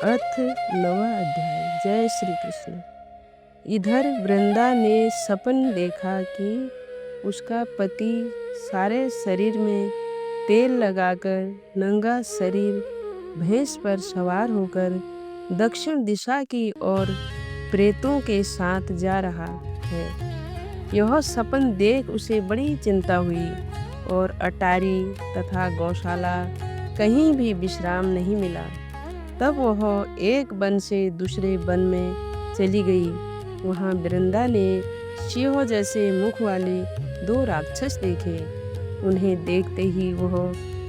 अर्थ नवा अध्याय। जय श्री कृष्ण। इधर वृंदा ने सपन देखा कि उसका पति सारे शरीर में तेल लगाकर नंगा शरीर भैंस पर सवार होकर दक्षिण दिशा की ओर प्रेतों के साथ जा रहा है। यह सपन देख उसे बड़ी चिंता हुई और अटारी तथा गौशाला कहीं भी विश्राम नहीं मिला। तब वह एक वन से दूसरे वन में चली गई। वहाँ वृंदा ने सिंह जैसे मुख वाले 2 राक्षस देखे। उन्हें देखते ही वह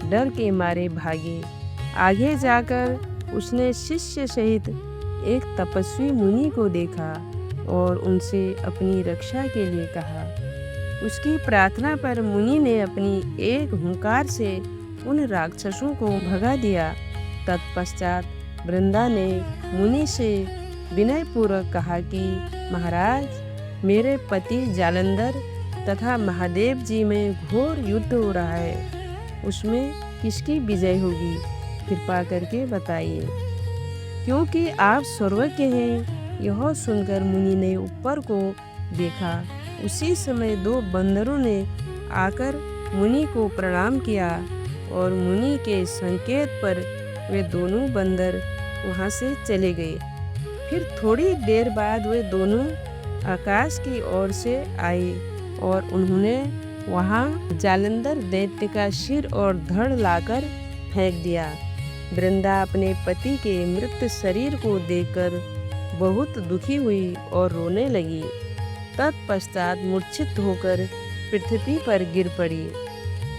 डर के मारे भागे। आगे जाकर उसने शिष्य सहित एक तपस्वी मुनि को देखा और उनसे अपनी रक्षा के लिए कहा। उसकी प्रार्थना पर मुनि ने अपनी एक हुंकार से उन राक्षसों को भगा दिया। तत्पश्चात वृंदा ने मुनि से विनयपूर्वक कहा कि महाराज, मेरे पति जालंधर तथा महादेव जी में घोर युद्ध हो रहा है। उसमें किसकी विजय होगी, कृपा करके बताइए, क्योंकि आप सर्वज्ञ हैं। यह सुनकर मुनि ने ऊपर को देखा। उसी समय 2 बंदरों ने आकर मुनि को प्रणाम किया और मुनि के संकेत पर वे दोनों बंदर वहाँ से चले गए। फिर थोड़ी देर बाद वे दोनों आकाश की ओर से आए और उन्होंने वहाँ जालंधर दैत्य का सिर और धड़ लाकर फेंक दिया। वृंदा अपने पति के मृत शरीर को देखकर बहुत दुखी हुई और रोने लगी। तत्पश्चात मूर्छित होकर पृथ्वी पर गिर पड़ी।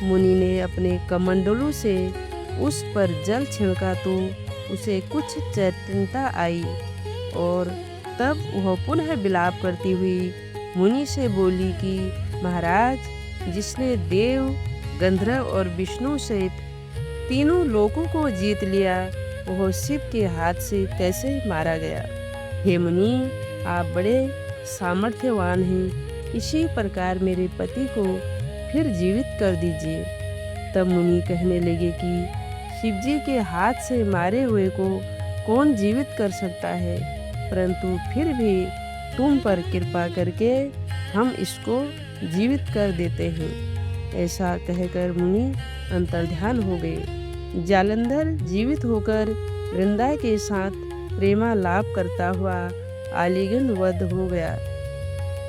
मुनि ने अपने कमंडलों से उस पर जल छिड़का तो उसे कुछ चैतन्यता आई और तब वह पुनः विलाप करती हुई मुनि से बोली कि महाराज, जिसने देव, गंधर्व और विष्णु सहित तीनों लोकों को जीत लिया, वह शिव के हाथ से कैसे मारा गया। हे मुनि, आप बड़े सामर्थ्यवान हैं। इसी प्रकार मेरे पति को फिर जीवित कर दीजिए। तब मुनि कहने लगे कि शिवजी के हाथ से मारे हुए को कौन जीवित कर सकता है, परंतु फिर भी तुम पर कृपा करके हम इसको जीवित कर देते हैं। ऐसा कहकर मुनि अंतर्ध्यान हो गए। जालंधर जीवित होकर वृंदा के साथ प्रेमालाप करता हुआ आलिंगनबद्ध हो गया।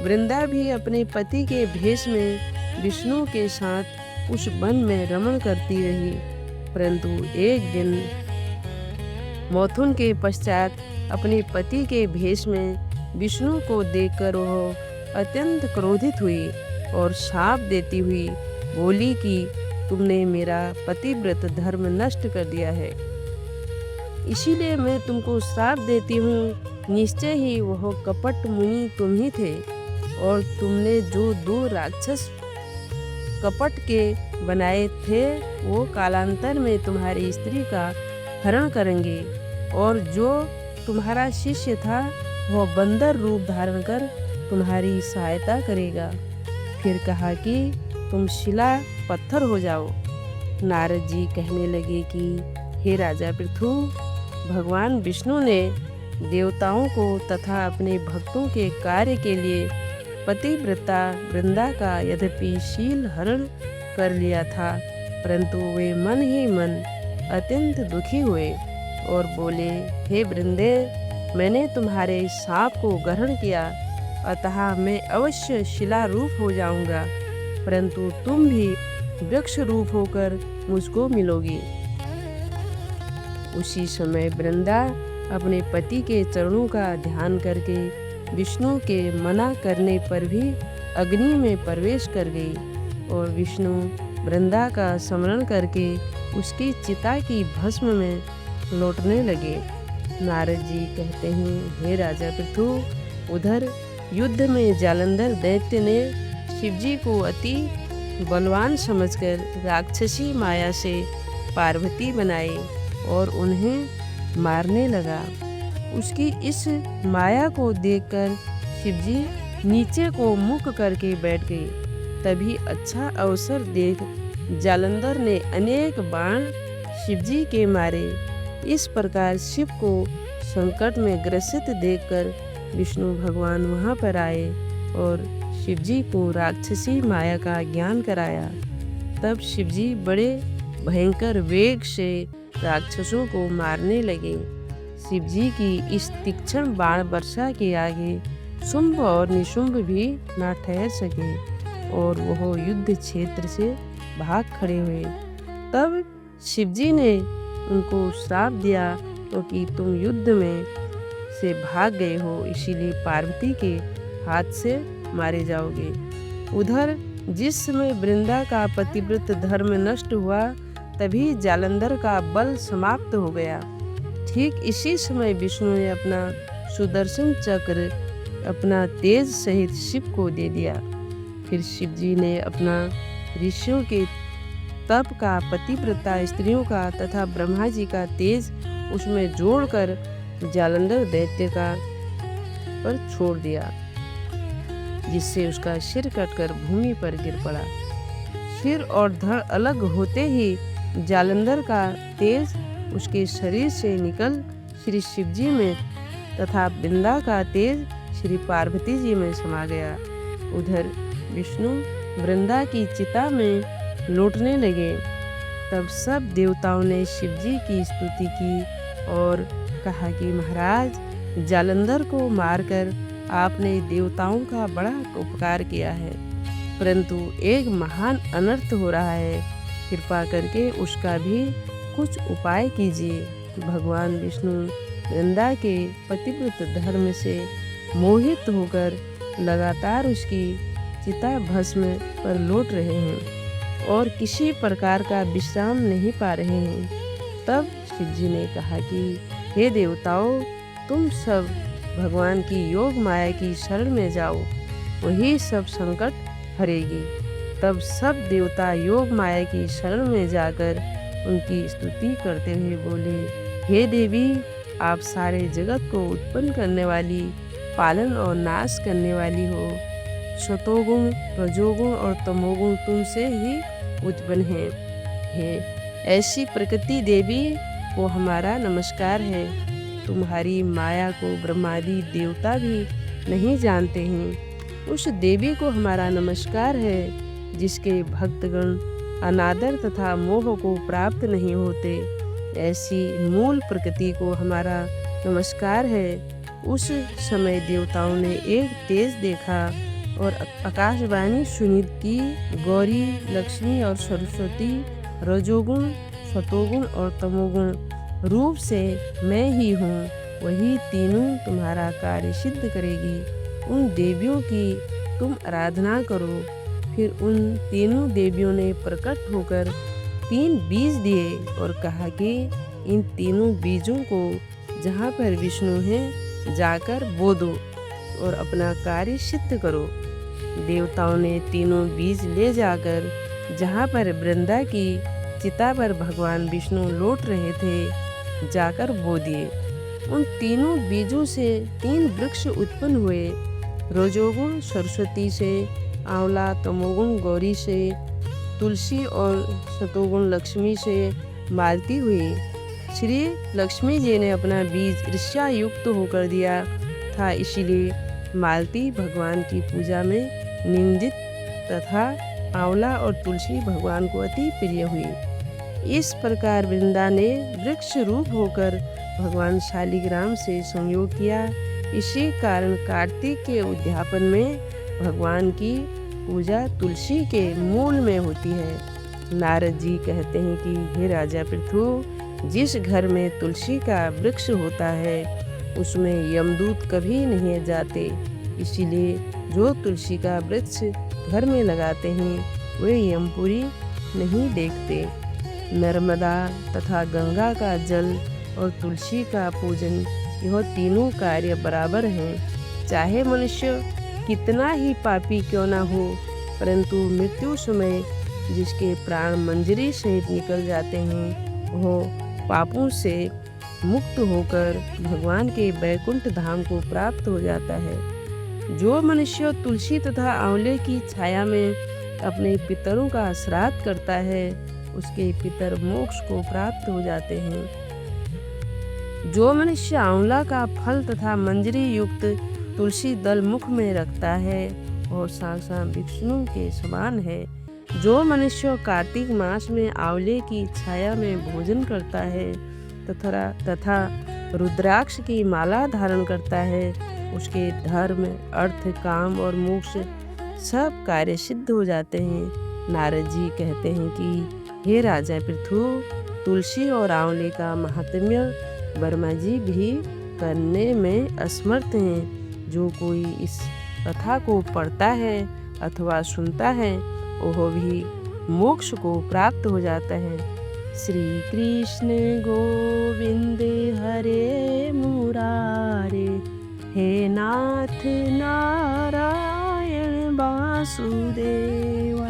वृंदा भी अपने पति के भेष में विष्णु के साथ उस वन में रमण करती रही, परंतु एक दिन मैथुन के पश्चात अपने पति के भेष में विष्णु को देखकर वह अत्यंत क्रोधित हुई और शाप देती हुई बोली कि तुमने मेरा पतिव्रत धर्म नष्ट कर दिया है, इसीलिए मैं तुमको श्राप देती हूँ। निश्चय ही वह कपट मुनि तुम ही थे और तुमने जो 2 राक्षस कपट के बनाए थे वो कालांतर में तुम्हारी स्त्री का हरण करेंगे और जो तुम्हारा शिष्य था वह बंदर रूप धारण कर तुम्हारी सहायता करेगा। फिर कहा कि तुम शिला पत्थर हो जाओ। नारद जी कहने लगे कि हे राजा पृथु, भगवान विष्णु ने देवताओं को तथा अपने भक्तों के कार्य के लिए पतिव्रता वृंदा का यद्यपि शील हरण कर लिया था, परंतु वे मन ही मन अत्यंत दुखी हुए और बोले, हे वृंदे, मैंने तुम्हारे शाप को ग्रहण किया, अतः मैं अवश्य शिला रूप हो जाऊंगा, परंतु तुम भी वृक्ष रूप होकर मुझको मिलोगी। उसी समय वृंदा अपने पति के चरणों का ध्यान करके विष्णु के मना करने पर भी अग्नि में प्रवेश कर गई और विष्णु वृंदा का स्मरण करके उसकी चिता की भस्म में लौटने लगे। नारद जी कहते हैं, हे राजा पृथु, उधर युद्ध में जालंधर दैत्य ने शिवजी को अति बलवान समझकर राक्षसी माया से पार्वती बनाई और उन्हें मारने लगा। उसकी इस माया को देखकर शिवजी नीचे को मुख करके बैठ गए। तभी अच्छा अवसर देख जालंधर ने अनेक बाण शिवजी के मारे इस प्रकार शिव को संकट में ग्रसित देखकर विष्णु भगवान वहां पर आए और शिवजी को राक्षसी माया का ज्ञान कराया। तब शिवजी बड़े भयंकर वेग से राक्षसों को मारने लगे। शिवजी की इस तीक्ष्ण बाण वर्षा के आगे शुंभ और निशुंभ भी ना ठहर सके और वह युद्ध क्षेत्र से भाग खड़े हुए। तब शिवजी ने उनको श्राप दिया क्योंकि तुम युद्ध में से भाग गए हो, इसीलिए पार्वती के हाथ से मारे जाओगे। उधर जिस समय वृंदा का पतिव्रत धर्म नष्ट हुआ तभी जालंधर का बल समाप्त हो गया। ठीक इसी समय विष्णु ने अपना सुदर्शन चक्र अपना तेज सहित शिव को दे दिया। फिर शिवजी ने अपना ऋषियों के तप का, पतिव्रता स्त्रियों का तथा ब्रह्मा जी का तेज उसमें जोड़कर जालंधर दैत्य का पर छोड़ दिया, जिससे उसका सिर कटकर भूमि पर गिर पड़ा। सिर और धड़ अलग होते ही जालंधर का तेज उसके शरीर से निकल श्री शिवजी में तथा वृंदा का तेज श्री पार्वती जी में समा गया। उधर विष्णु वृंदा की चिता में लौटने लगे। तब सब देवताओं ने शिवजी की स्तुति की और कहा कि महाराज, जालंधर को मारकर आपने देवताओं का बड़ा उपकार किया है, परंतु एक महान अनर्थ हो रहा है, कृपा करके उसका भी कुछ उपाय कीजिए। भगवान विष्णु वृंदा के पतिव्रत धर्म से मोहित होकर लगातार उसकी चिता भस्म पर लौट रहे हैं और किसी प्रकार का विश्राम नहीं पा रहे हैं। तब शिवजी ने कहा कि हे देवताओं, तुम सब भगवान की योग माया की शरण में जाओ, वही सब संकट हरेगी। तब सब देवता योग माया की शरण में जाकर उनकी स्तुति करते हुए बोले, हे देवी, आप सारे जगत को उत्पन्न करने वाली, पालन और नाश करने वाली हो। सतोगुण, रजोगुण और तमोगुण तुमसे ही उत्पन्न है। ऐसी प्रकृति देवी को हमारा नमस्कार है। तुम्हारी माया को ब्रह्मादि देवता भी नहीं जानते हैं। उस देवी को हमारा नमस्कार है जिसके भक्तगण अनादर तथा मोह को प्राप्त नहीं होते। ऐसी मूल प्रकृति को हमारा नमस्कार है। उस समय देवताओं ने एक तेज देखा और आकाशवाणी सुनी कि गौरी, लक्ष्मी और सरस्वती रजोगुण, सतोगुण और तमोगुण रूप से मैं ही हूँ, वही तीनों तुम्हारा कार्य सिद्ध करेगी। उन देवियों की तुम आराधना करो। फिर उन तीनों देवियों ने प्रकट होकर 3 बीज दिए और कहा कि इन तीनों बीजों को जहाँ पर विष्णु है जाकर बो दो और अपना कार्य सिद्ध करो। देवताओं ने तीनों बीज ले जाकर जहाँ पर वृंदा की चिता पर भगवान विष्णु लौट रहे थे जाकर बो दिए। उन तीनों बीजों से 3 वृक्ष उत्पन्न हुए। रजोगुण सरस्वती से, आंवला तमोगुण गौरी से, तुलसी और सतोगुण लक्ष्मी से मालती हुई। श्री लक्ष्मी जी ने अपना बीज ईर्ष्या युक्त होकर दिया था, इसीलिए मालती भगवान की पूजा में निंदित तथा आंवला और तुलसी भगवान को अति प्रिय हुई। इस प्रकार वृंदा ने वृक्ष रूप होकर भगवान शालिग्राम से संयोग किया। इसी कारण कार्तिक के उद्यापन में भगवान की पूजा तुलसी के मूल में होती है। नारद जी कहते हैं कि हे राजा पृथु, जिस घर में तुलसी का वृक्ष होता है उसमें यमदूत कभी नहीं जाते। इसीलिए जो तुलसी का वृक्ष घर में लगाते हैं वे यमपुरी नहीं देखते। नर्मदा तथा गंगा का जल और तुलसी का पूजन, यह तीनों कार्य बराबर हैं। चाहे मनुष्य कितना ही पापी क्यों ना हो, परंतु मृत्यु समय जिसके प्राण मंजरी सहित निकल जाते हैं वह पापों से मुक्त होकर भगवान के वैकुंठ धाम को प्राप्त हो जाता है। जो मनुष्य तुलसी तथा आंवले की छाया में अपने पितरों का श्राद्ध करता है उसके पितर मोक्ष को प्राप्त हो जाते हैं। जो मनुष्य आंवला का फल तथा मंजरी युक्त तुलसी दल मुख में रखता है और साक्षात विष्णु के समान है। जो मनुष्य कार्तिक मास में आंवले की छाया में भोजन करता है तथा रुद्राक्ष की माला धारण करता है, उसके धर्म, अर्थ, काम और मोक्ष सब कार्य सिद्ध हो जाते हैं। नारद जी कहते हैं कि हे राजा पृथु, तुलसी और आंवले का महात्म्य वर्मा जी भी करने में असमर्थ हैं। जो कोई इस कथा को पढ़ता है अथवा सुनता है, वह भी मोक्ष को प्राप्त हो जाता है। श्री कृष्ण गोविंद हरे मुरारे, हे नाथ नारायण वासुदेव।